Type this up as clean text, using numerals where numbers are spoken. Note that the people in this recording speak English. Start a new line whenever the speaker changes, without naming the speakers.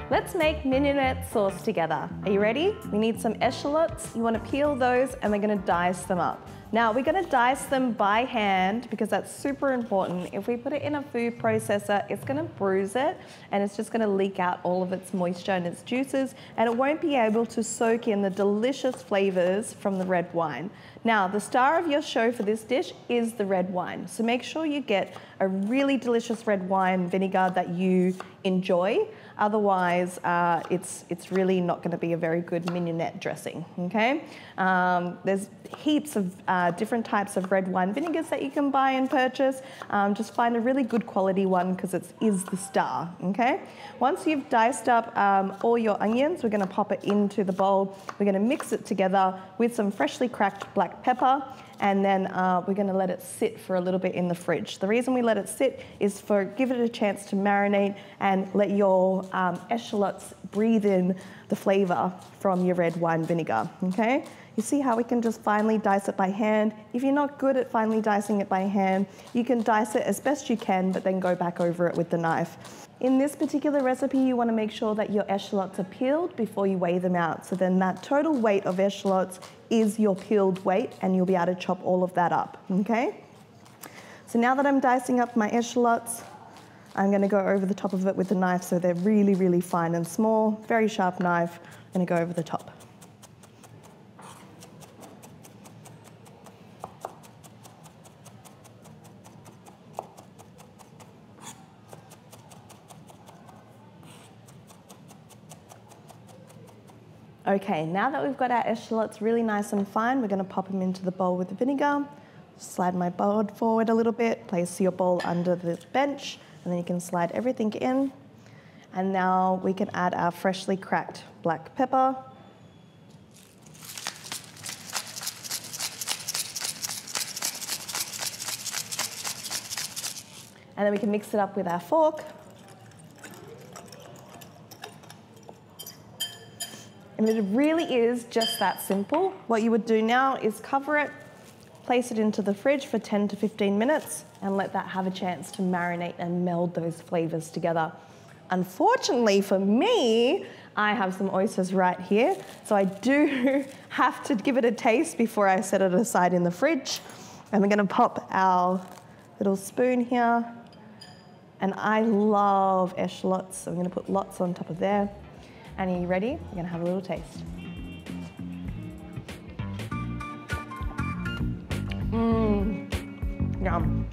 Let's make mignonette sauce together. Are you ready? We need some eschalots. You want to peel those and we're going to dice them up. Now we're going to dice them by hand because that's super important. If we put it in a food processor, it's going to bruise it and it's just going to leak out all of its moisture and its juices, and it won't be able to soak in the delicious flavors from the red wine. Now, the star of your show for this dish is the red wine. So make sure you get a really delicious red wine vinegar that you enjoy. Otherwise, it's really not going to be a very good mignonette dressing, okay? There's heaps of different types of red wine vinegars that you can buy and purchase. Just find a really good quality one because it is the star, okay? Once you've diced up all your onions, we're going to pop it into the bowl. We're going to mix it together with some freshly cracked black pepper, and then we're going to let it sit for a little bit in the fridge. The reason we let it sit is give it a chance to marinate and let your eschalots breathe in the flavor from your red wine vinegar, okay? You see how we can just finely dice it by hand? If you're not good at finely dicing it by hand, you can dice it as best you can, but then go back over it with the knife. In this particular recipe, you want to make sure that your eschalots are peeled before you weigh them out. So then that total weight of eschalots is your peeled weight, and you'll be able to chop all of that up, okay? So now that I'm dicing up my eschalots, I'm going to go over the top of it with the knife so they're really, really fine and small. Very sharp knife. I'm going to go over the top. Okay, now that we've got our eschalots really nice and fine, we're going to pop them into the bowl with the vinegar. Slide my board forward a little bit, place your bowl under the bench, and then you can slide everything in. And now we can add our freshly cracked black pepper. And then we can mix it up with our fork. And it really is just that simple. What you would do now is cover it, place it into the fridge for 10 to 15 minutes, and let that have a chance to marinate and meld those flavors together. Unfortunately for me, I have some oysters right here, so I do have to give it a taste before I set it aside in the fridge. And we're gonna pop our little spoon here. And I love eschalots, so I'm gonna put lots on top of there. And are you ready? We're gonna have a little taste. Yum.